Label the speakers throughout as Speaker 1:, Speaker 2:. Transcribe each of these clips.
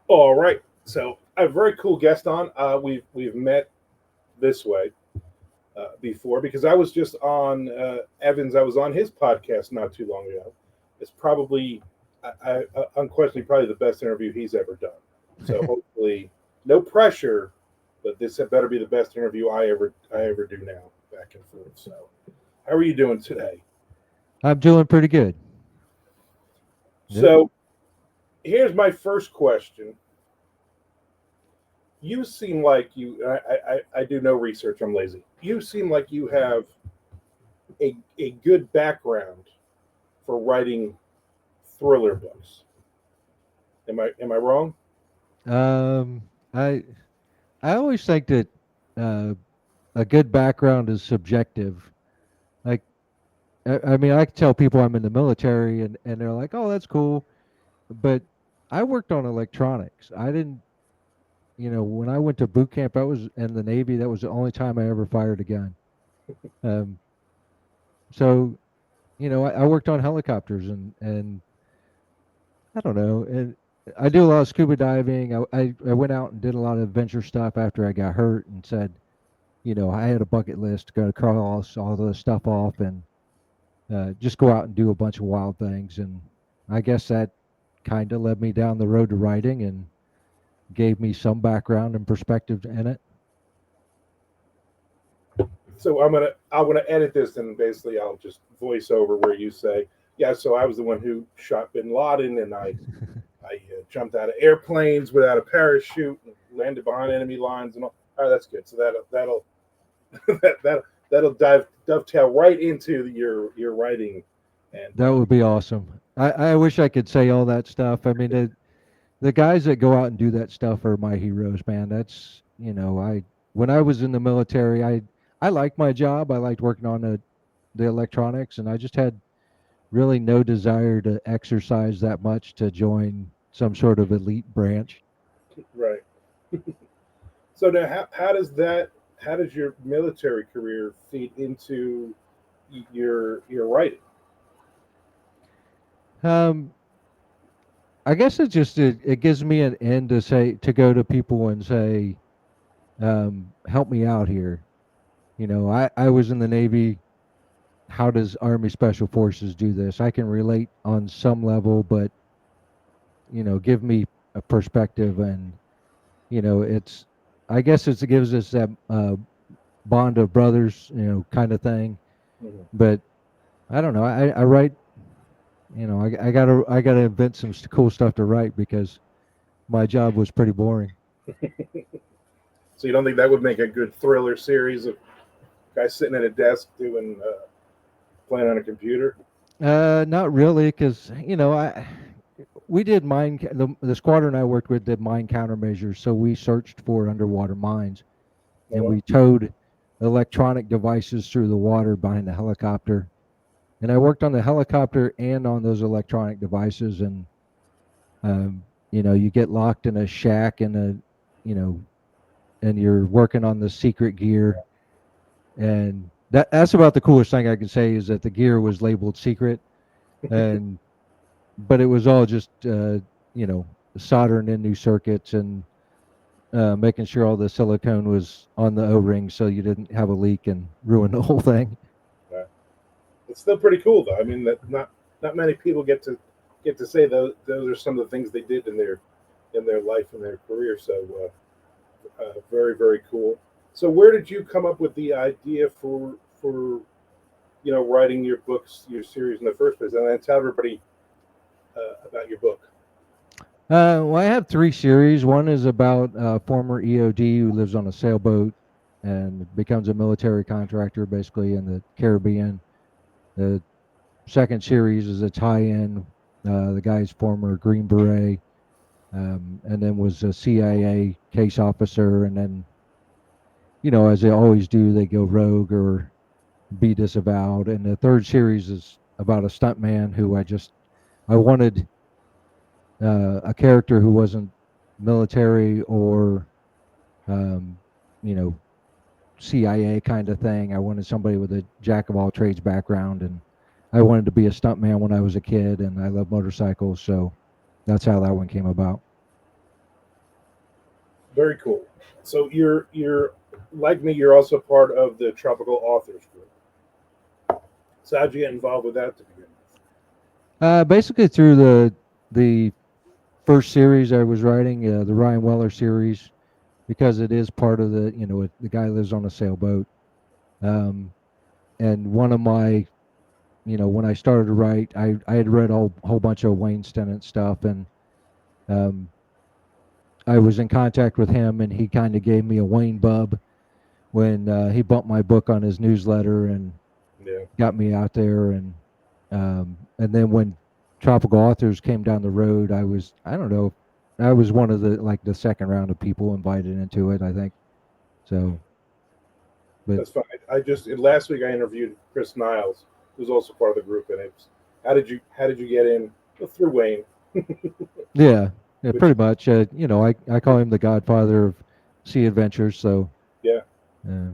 Speaker 1: All right. So I have a very cool guest on. We've met this way before because I was just on Evans. I was on his podcast not too long ago. It's probably, unquestionably, probably the best interview he's ever done. So hopefully, no pressure, but this had better be the best interview I ever do now, back and forth. So, how are you doing today?
Speaker 2: I'm doing pretty good. Yep.
Speaker 1: So here's my first question. You seem like I do no research. I'm lazy. You seem like you have a good background for writing thriller books. Am I wrong?
Speaker 2: Um, I I always think that uh, a good background is subjective. Like, I mean, I can tell people I'm in the military, and they're like, "Oh, that's cool," but I worked on electronics. I didn't, when I went to boot camp, I was in the Navy. That was the only time I ever fired a gun. Um, so, I worked on helicopters, and I don't know. And I do a lot of scuba diving. I went out and did a lot of adventure stuff after I got hurt and said, I had a bucket list to go to cross all the stuff off and just go out and do a bunch of wild things. And I guess that kind of led me down the road to writing and gave me some background and perspective in it.
Speaker 1: So I'm gonna edit this and basically I'll just voice over where you say, yeah. So I was the one who shot Bin Laden, and I jumped out of airplanes without a parachute and landed behind enemy lines and all. All right, that's good. So that'll that'll dovetail right into your writing and
Speaker 2: That would be awesome. I wish I could say all that stuff. I mean, the guys that go out and do that stuff are my heroes, man. That's, when I was in the military, I liked my job. I liked working on the electronics, and I just had really no desire to exercise that much to join some sort of elite branch.
Speaker 1: right. So now, how does your military career feed into your writing?
Speaker 2: Um, I guess it gives me an end to go to people and say, help me out here. I was in the Navy. How does Army Special Forces do this? I can relate on some level, but give me a perspective, and it's, I guess it gives us that bond of brothers, kind of thing.
Speaker 1: Mhm.
Speaker 2: But I don't know. I write. I gotta invent some cool stuff to write because my job was pretty boring.
Speaker 1: So you don't think that would make a good thriller series of guys sitting at a desk doing playing on a computer?
Speaker 2: Not really, because I we did the squadron I worked with did mine countermeasures, so we searched for underwater mines,
Speaker 1: Oh,
Speaker 2: and
Speaker 1: well,
Speaker 2: we towed electronic devices through the water behind the helicopter. And I worked on the helicopter and on those electronic devices, and you get locked in a shack and you know, and you're working on the secret gear, and that's about the coolest thing I can say is that the gear was labeled secret, and but it was all just you know soldering in new circuits and making sure all the silicone was on the O-ring so you didn't have a leak and ruin the whole thing.
Speaker 1: uh, it's still pretty cool though. I mean, that not many people get to say those are some of the things they did in their life and their career. So very very cool. So where did you come up with the idea for writing your books, your series in the first place, and then tell everybody about your book?
Speaker 2: Well, I have three series. One is about a former EOD who lives on a sailboat and becomes a military contractor, basically in the Caribbean. The second series is a tie-in. The guy's former Green Beret, and then was a CIA case officer, and then as they always do, they go rogue or be disavowed. And the third series is about a stuntman who I wanted a character who wasn't military or um, you know CIA kind of thing. I wanted somebody with a jack of all trades background, and I wanted to be a stuntman when I was a kid, and I love motorcycles, so that's how that one came about.
Speaker 1: Very cool. So you're like me. You're also part of the Tropical Authors Group. So how'd you get involved with that to begin with?
Speaker 2: Basically through the first series I was writing, the Ryan Weller series, because it is part of the, the guy lives on a sailboat. Um, and one of my, when I started to write, I had read a whole bunch of Wayne Stennett stuff, and um, I was in contact with him, and he kind of gave me a Wayne bub when he bumped my book on his newsletter and
Speaker 1: Yeah,
Speaker 2: got me out there. And then when Tropical Authors came down the road, I don't know, I was one of the second round of people invited into it, I think. So, but
Speaker 1: that's fine. I just last week I interviewed Chris Niles, who's also part of the group, and it's how did you get in? Well, through Wayne,
Speaker 2: yeah, yeah,
Speaker 1: which
Speaker 2: pretty much. I call him the godfather of sea adventures. So
Speaker 1: yeah.
Speaker 2: uh,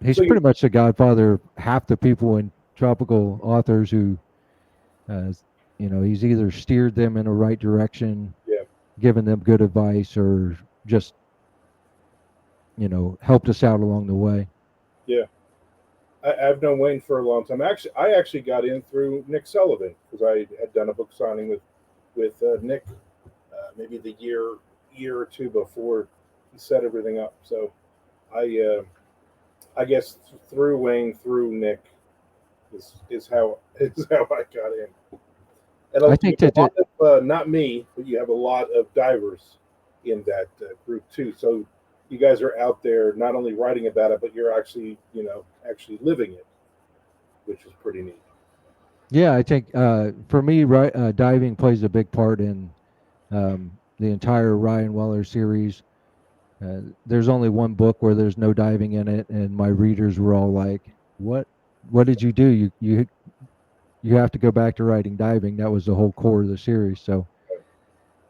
Speaker 2: he's
Speaker 1: So you
Speaker 2: pretty much the godfather of half the people in Tropical Authors who, uh, he's either steered them in the right direction,
Speaker 1: yeah,
Speaker 2: given them good advice, or just, helped us out along the way.
Speaker 1: yeah. I've known Wayne for a long time. I actually got in through Nick Sullivan because I had done a book signing with Nick maybe the year or two before he set everything up. So I guess through Wayne, through Nick is how is how I got in. And
Speaker 2: I
Speaker 1: you
Speaker 2: think
Speaker 1: have
Speaker 2: that
Speaker 1: a lot of not me, but you have a lot of divers in that group too. So you guys are out there not only writing about it, but you're actually actually living it, which is pretty neat.
Speaker 2: yeah, I think for me, right, diving plays a big part in the entire Ryan Weller series. There's only one book where there's no diving in it, and my readers were all like, "What? What did you do? You have to go back to writing diving." That was the whole core of the series. So,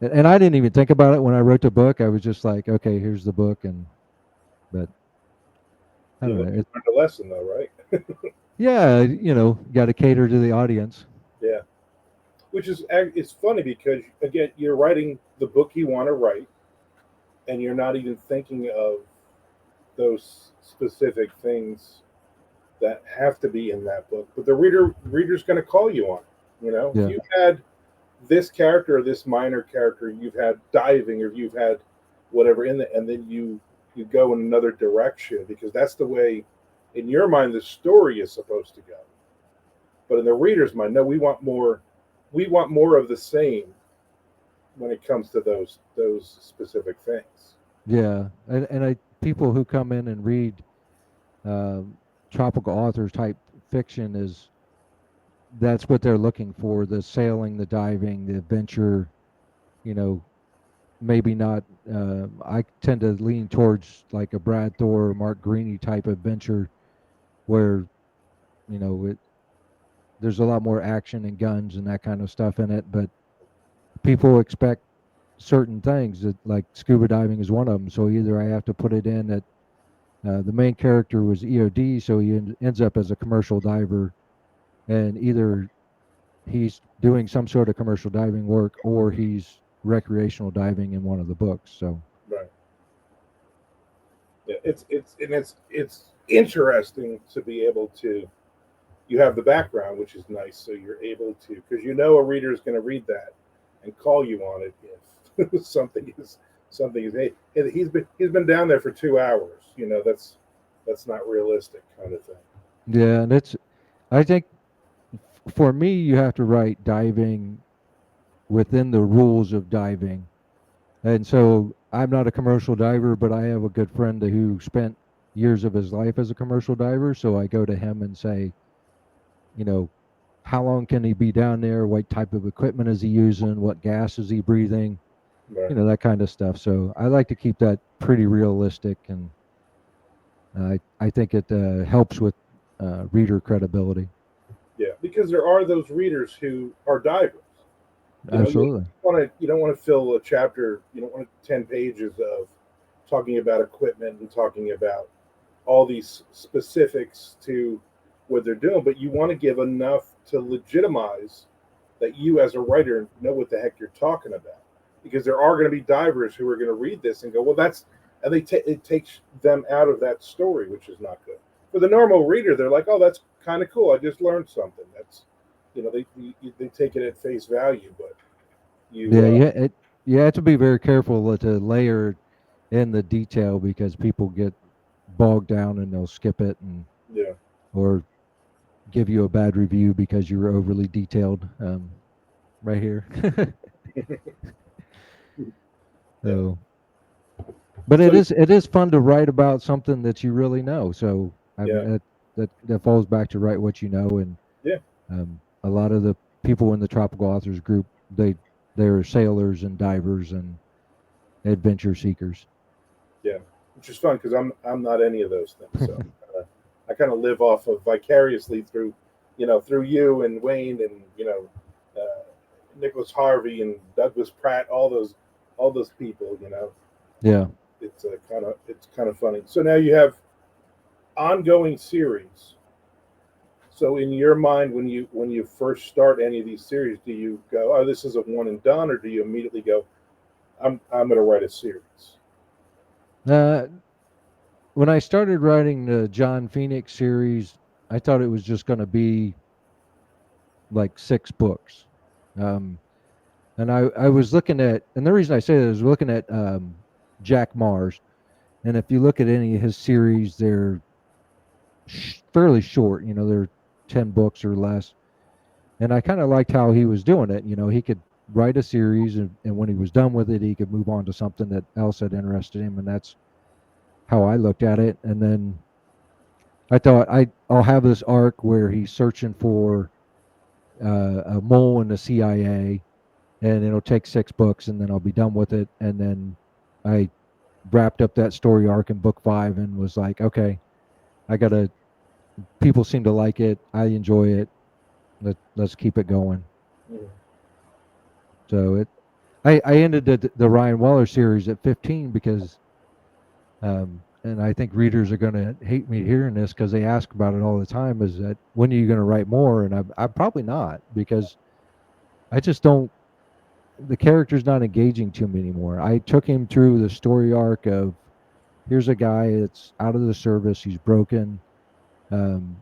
Speaker 2: and I didn't even think about it when I wrote the book. I was just like, "Okay, here's the book," and but I
Speaker 1: You
Speaker 2: don't know.
Speaker 1: learned a lesson though, right?
Speaker 2: Yeah, got to cater to the audience.
Speaker 1: Yeah, which is it's funny because again you're writing the book you want to write, and you're not even thinking of those specific things that have to be in that book. But the reader's going to call you on it. If
Speaker 2: Yeah,
Speaker 1: you've had this character or this minor character, you've had diving or you've had whatever in it, and then you go in another direction because that's the way in your mind the story is supposed to go. But in the reader's mind, no, we want more. We want more of the same when it comes to those specific things.
Speaker 2: yeah, and I people who come in and read um, tropical authors type fiction is that's what they're looking for: the sailing, the diving, the adventure. You know, maybe not. I tend to lean towards like a Brad Thor or Mark Greeny type adventure, where it there's a lot more action and guns and that kind of stuff in it. But people expect certain things that like scuba diving is one of them. So either I have to put it in that the main character was EOD, so he ends up as a commercial diver, and either he's doing some sort of commercial diving work or he's recreational diving in one of the books. So
Speaker 1: Right. Yeah, it's interesting to be able to. You have the background, which is nice, so you're able to because a reader is going to read that and call you on it if something is hey he's been down there for 2 hours. That's not realistic kind of thing.
Speaker 2: yeah, and it's I think for me you have to write diving within the rules of diving. And so I'm not a commercial diver, but I have a good friend who spent years of his life as a commercial diver. So I go to him and say, you know, how long can he be down there? What type of equipment is he using? What gas is he breathing?
Speaker 1: Right.
Speaker 2: That kind of stuff. So I like to keep that pretty realistic, and I think it helps with reader credibility.
Speaker 1: Yeah, because there are those readers who are divers. You
Speaker 2: Absolutely.
Speaker 1: don't want to fill a chapter. You don't want 10 pages of talking about equipment and talking about all these specifics to what they're doing, but you want to give enough to legitimize that you as a writer know what the heck you're talking about. because there are going to be divers who are going to read this and go, well, that's, and it takes them out of that story, which is not good. For the normal reader, they're like, oh, that's kind of cool. I just learned something. That's, they take it at face value, but
Speaker 2: Yeah,
Speaker 1: you,
Speaker 2: you have to be very careful to layer in the detail because people get bogged down and they'll skip it and
Speaker 1: yeah,
Speaker 2: or give you a bad review because you were overly detailed. Right here.
Speaker 1: yeah.
Speaker 2: So, but
Speaker 1: So
Speaker 2: it is fun to write about something that you really know. So I mean
Speaker 1: yeah,
Speaker 2: that falls back to write what you know, and
Speaker 1: yeah,
Speaker 2: a lot of the people in the tropical authors group they're sailors and divers and adventure seekers.
Speaker 1: yeah, which is fun because I'm not any of those things. So I kind of live off of vicariously through, through you and Wayne and Nicholas Harvey and Douglas Pratt, all those people.
Speaker 2: Yeah.
Speaker 1: It's kind of funny. So now you have ongoing series. So in your mind, when you first start any of these series, do you go, oh, this is a one and done, or do you immediately go, I'm going to write a series?
Speaker 2: Uh, when I started writing the John Phoenix series, I thought it was just going to be like 6 books. Um, and I was looking at, and the reason I say that is looking at Jack Mars. And if you look at any of his series, they're fairly short. They're 10 books or less. And I kind of liked how he was doing it. He could write a series, and when he was done with it, he could move on to something that else that interested him. And that's how I looked at it. And then I thought I'll have this arc where he's searching for a mole in the CIA, and it'll take 6 books, and then I'll be done with it. And then I wrapped up that story arc in book 5 and was like, okay, I gotta. People seem to like it. I enjoy it. Let's keep it going.
Speaker 1: Mm.
Speaker 2: So I ended the Ryan Waller series at 15 because and I think readers are going to hate me hearing this because they ask about it all the time. Is that when are you going to write more? And I'm probably not because I just don't. The character's not engaging to me anymore. I took him through the story arc of here's a guy that's out of the service. He's broken. Um,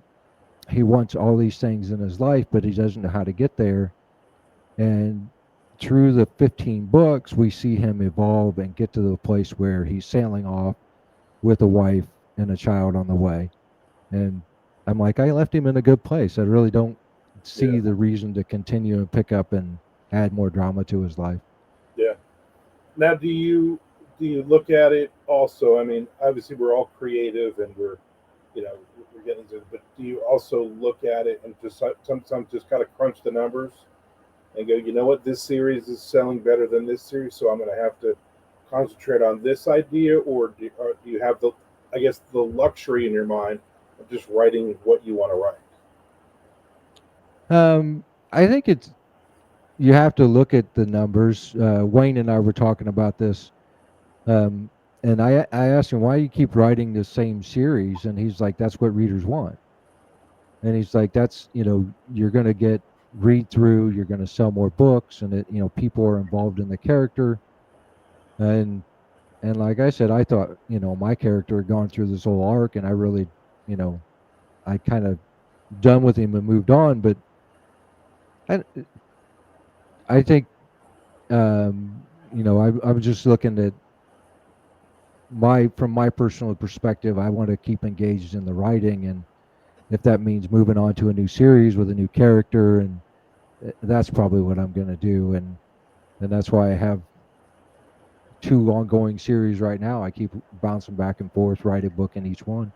Speaker 2: he wants all these things in his life, but he doesn't know how to get there. And through the 15 books, we see him evolve and get to the place where he's sailing off with a wife and a child on the way. And I'm like, I left him in a good place. I really don't
Speaker 1: Yeah,
Speaker 2: see the reason to continue and pick up and add more drama to his life.
Speaker 1: yeah. Now, do you look at it also? I mean, obviously, we're all creative and you know, we're getting into it, but do you also look at it and just sometimes just kind of crunch the numbers and go, you know what, this series is selling better than this series, so I'm going to have to concentrate on this idea, or do you have I guess, the luxury in your mind of just writing what you want to write?
Speaker 2: I think you have to look at the numbers. Wayne and I were talking about this, um, and I asked him why you keep writing the same series, and he's like, that's what readers want. And he's like, that's you're going to get read through, you're going to sell more books, and people are involved in the character, and like I said, I thought my character had gone through this whole arc, and I really you know I kind of done with him and moved on, but I I think I'm just looking at my from my personal perspective. I want to keep engaged in the writing, and if that means moving on to a new series with a new character, and that's probably what I'm going to do, and that's why I have 2 ongoing series right now. I keep bouncing back and forth, write a book in each one.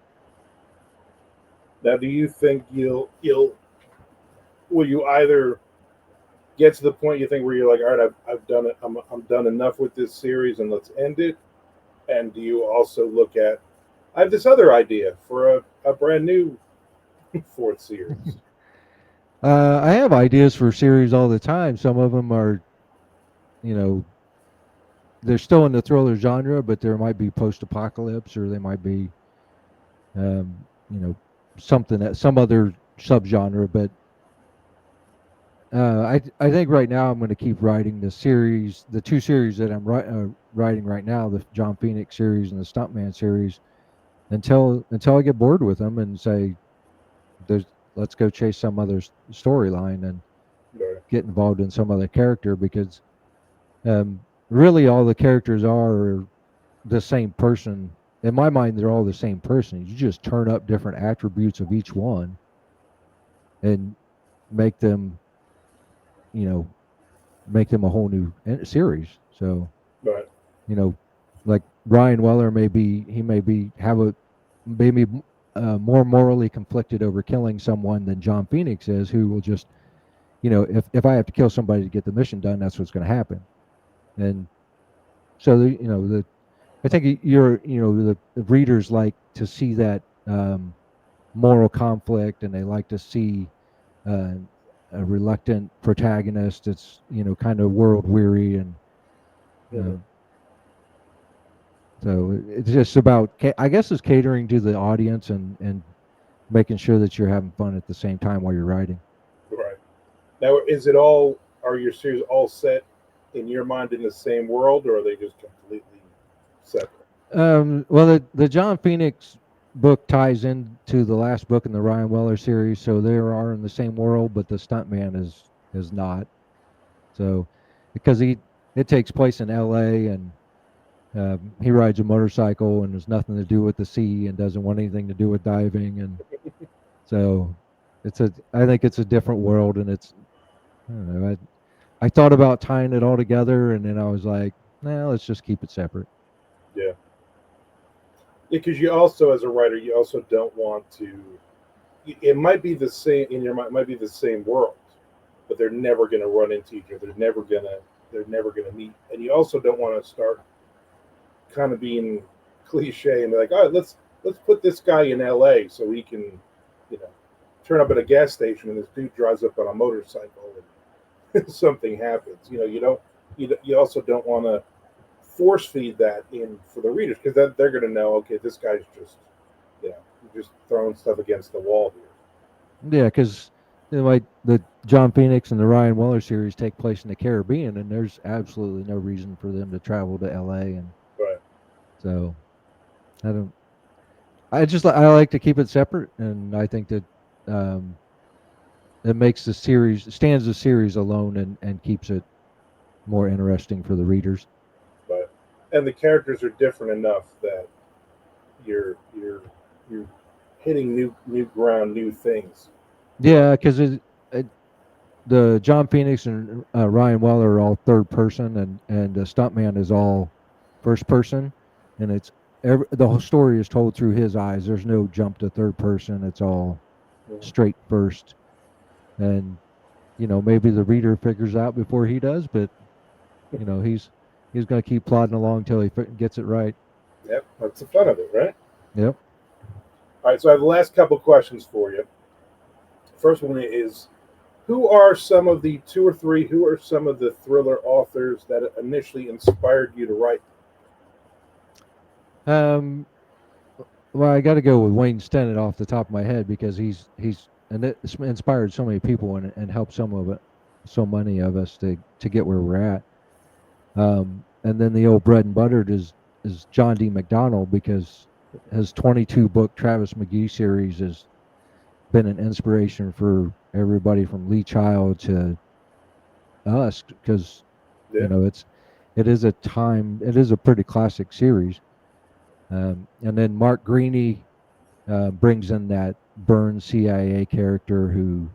Speaker 1: Now, do you think you'll will you either get to the point you think where you're like, all right, I've done it, I'm done enough with this series and let's end it? And do you also look at, I have this other idea for a brand new fourth series?
Speaker 2: I have ideas for series all the time. Some of them are, you know, they're still in the thriller genre, but there might be post-apocalypse, or they might be, um, you know, something that some other subgenre. But I think right now I'm going to keep writing the series, the two series that I'm writing right now, the John Phoenix series and the Stuntman series, until I get bored with them and say, "There's let's go chase some other storyline and
Speaker 1: Right.
Speaker 2: get involved in some other character," because really all the characters are the same person. In my mind, they're all the same person. You just turn up different attributes of each one and make them, you know, make them a whole new series. So,
Speaker 1: Right.
Speaker 2: you know, like Ryan Weller may be have a maybe more morally conflicted over killing someone than John Phoenix is, who will just, if I have to kill somebody to get the mission done, that's what's going to happen. And so, I think the readers like to see that moral conflict, and they like to see uh, a reluctant protagonist that's kind of world weary, and
Speaker 1: Mhm.
Speaker 2: um, so it's just about, I guess, it's catering to the audience and making sure that you're having fun at the same time while you're writing.
Speaker 1: Right. Now, is it all? Are your series all set in your mind in the same world, or are they just completely separate?
Speaker 2: Well, the John Phoenix book ties into the last book in the Ryan Weller series, so they are in the same world, but the Stuntman is not. So because it takes place in L.A., and he rides a motorcycle and there's nothing to do with the sea and doesn't want anything to do with diving, and so I think it's a different world, and I don't know. I thought about tying it all together, and then I was like, nah, let's just keep it separate.
Speaker 1: Yeah. Because you also, as a writer, you also don't want to. It might be the same in your mind. It might be the same world, but they're never going to run into each other. They're never gonna meet. And you also don't want to start kind of being cliche and be like, all right, let's put this guy in L.A. so he can, you know, turn up at a gas station and this dude drives up on a motorcycle and something happens. You also don't want to force feed that in for the readers because they're going to know, okay, this guy's you know just throwing stuff against the wall here.
Speaker 2: Yeah, because like the John Phoenix and the Ryan Weller series take place in the Caribbean, and there's absolutely no reason for them to travel to L.A. And
Speaker 1: Right.
Speaker 2: so I don't. I like to keep it separate, and I think that um, it makes the series stands the series alone, and keeps it more interesting for the readers.
Speaker 1: But and the characters are different enough that you're hitting new ground, new things. You know.
Speaker 2: Yeah, because the John Phoenix and Ryan Weller are all third person, and the stuntman is all first person, and the whole story is told through his eyes. There's no jump to third person. It's all
Speaker 1: Mhm.
Speaker 2: straight first, and maybe the reader figures out before he does, but he's going to keep plodding along till he gets it right.
Speaker 1: Yep, that's the fun of it, right?
Speaker 2: Yep.
Speaker 1: All right, so I have the last couple questions for you. First one is who are some of the two or three, who are some of the thriller authors that initially inspired you to write?
Speaker 2: Um, well, I got to go with Wayne Stennett off the top of my head, because he's and it's inspired so many people, and helped so many of us to get where we're at. And then the old bread and buttered is John D. McDonald, because his 22 book Travis McGee series has been an inspiration for everybody from Lee Child to us, because
Speaker 1: Yeah,
Speaker 2: it is a pretty classic series. And then Mark Greaney brings in that Burns CIA character, who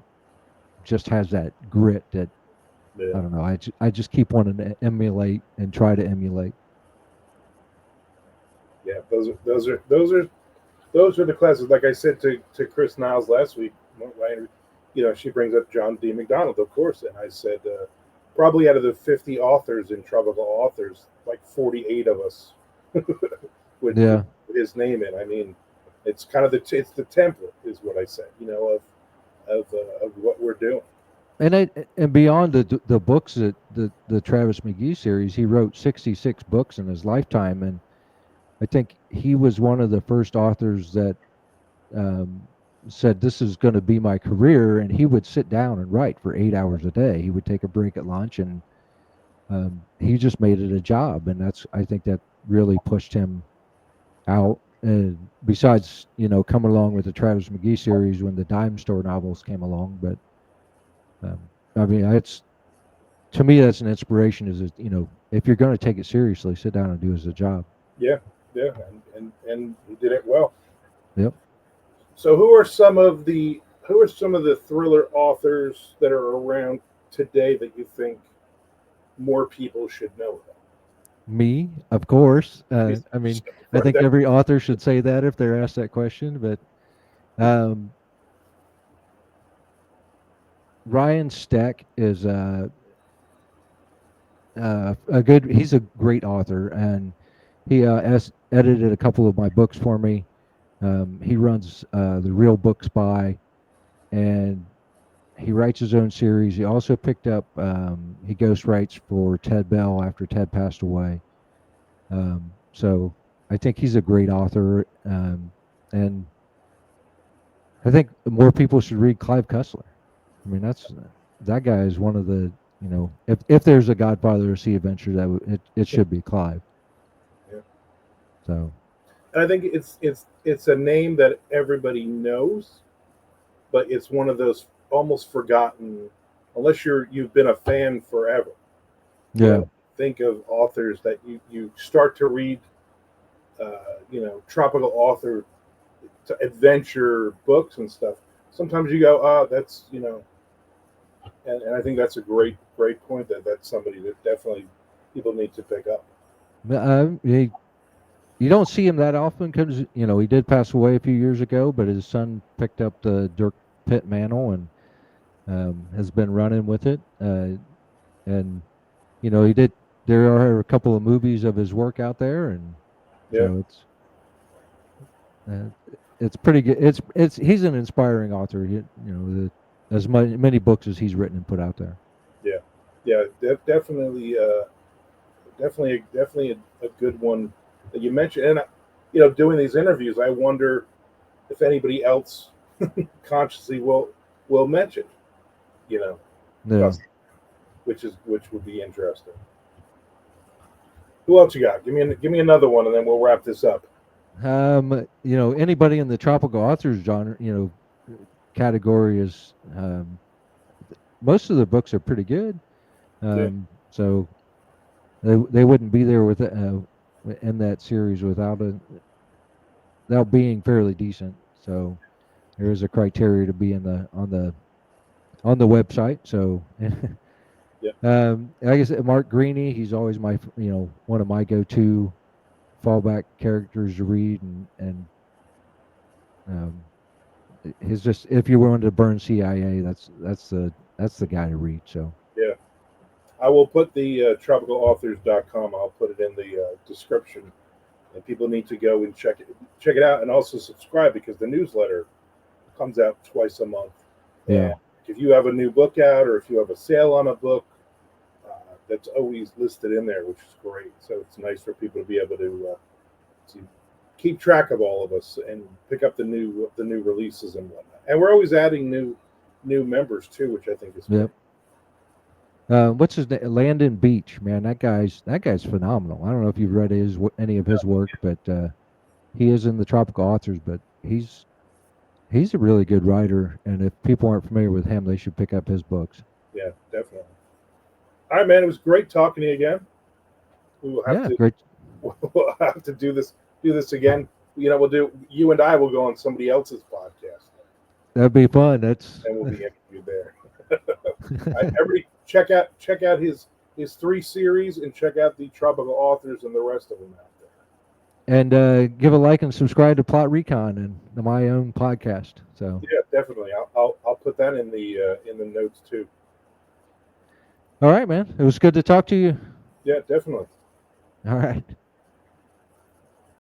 Speaker 2: just has that grit that
Speaker 1: yeah,
Speaker 2: I don't know. I just keep wanting to emulate and try to emulate.
Speaker 1: yeah. Those are the classes. Like I said to Chris Niles last week, she brings up John D. McDonald, of course, and I said probably out of the 50 authors in Tropical Authors, like 48 of us would
Speaker 2: Yeah,
Speaker 1: put his name in. I mean, it's kind of it's the template, is what I said. Of what we're doing.
Speaker 2: and beyond the books, that the Travis McGee series, he wrote 66 books in his lifetime, and I think he was one of the first authors that um, said this is going to be my career, and he would sit down and write for 8 hours a day. He would take a break at lunch, and he just made it a job, and that's I think that really pushed him out. And besides, coming along with the Travis McGee series when the Dime Store novels came along, but I mean, it's to me that's an inspiration. Is that if you're going to take it seriously, sit down and do it as a job.
Speaker 1: Yeah, yeah, and he did it well.
Speaker 2: Yep.
Speaker 1: So who are some of the thriller authors that are around today that you think more people should know about?
Speaker 2: Me, of course. I mean, I
Speaker 1: Right,
Speaker 2: think every author should say that if they're asked that question. But um, Ryan Steck is a good. He's a great author, and he edited a couple of my books for me. He runs the Real Book Spy, and he writes his own series. He also picked up. He ghost writes for Ted Bell after Ted passed away. So I think he's a great author, and I think more people should read Clive Cussler. I mean, that guy is one of the if there's a Godfather of Sea Adventure, it should be Clive.
Speaker 1: yeah.
Speaker 2: So
Speaker 1: And I think it's a name that everybody knows, but it's one of those almost forgotten, unless you've been a fan forever. You
Speaker 2: yeah,
Speaker 1: know, think of authors that you start to read, tropical author adventure books and stuff. Sometimes you go, oh, that's and I think that's a great point that that's somebody that definitely people need to pick up.
Speaker 2: he, you don't see him that often because he did pass away a few years ago, but his son picked up the Dirk Pitt mantle and has been running with it. And he did. There are a couple of movies of his work out there, and
Speaker 1: Yeah,
Speaker 2: so uh, it's pretty good. It's he's an inspiring author. As many books as he's written and put out there.
Speaker 1: yeah, yeah. Definitely, definitely a good one that you mentioned. And doing these interviews, I wonder if anybody else consciously will mention, you know,
Speaker 2: Yeah.
Speaker 1: Gus, which would be interesting. Who else you got? Give me another one, and then we'll wrap this up.
Speaker 2: Anybody in the tropical authors genre, category is most of the books are pretty good.
Speaker 1: Yeah,
Speaker 2: So they wouldn't be there with in that series without being fairly decent. So there is a criteria to be in the on the website. So
Speaker 1: yeah,
Speaker 2: like I said, Mark Greaney, he's always my one of my go-to fallback characters to read, and um, he's just if you're willing to burn CIA, that's the guy to read. So
Speaker 1: yeah. I will put the tropicalauthors.com. I'll put it in the description, and people need to go and check it out, and also subscribe because the newsletter comes out twice a month.
Speaker 2: yeah,
Speaker 1: And if you have a new book out, or if you have a sale on a book, that's always listed in there, which is great. So it's nice for people to be able to keep track of all of us and pick up the new releases and whatnot. And we're always adding new members too, which I think is great.
Speaker 2: yep. What's his name? Landon Beach, man. That guy's phenomenal. I don't know if you've read any of his work, but he is in the tropical authors. But he's a really good writer, and if people aren't familiar with him, they should pick up his books.
Speaker 1: Yeah, definitely. All right, man. It was great talking to you again. We will have
Speaker 2: Yeah,
Speaker 1: to
Speaker 2: great.
Speaker 1: we'll have to do this again. We'll do you and I will go on somebody else's podcast,
Speaker 2: That'd be fun. That's
Speaker 1: and we'll be interviewed there. Everybody check out his three series and check out the tropical authors and the rest of them out there.
Speaker 2: and give a like and subscribe to Plot Recon and my own podcast. So,
Speaker 1: Yeah, definitely. I'll put that in the notes too.
Speaker 2: all right, man. It was good to talk to you.
Speaker 1: Yeah, definitely.
Speaker 2: All right.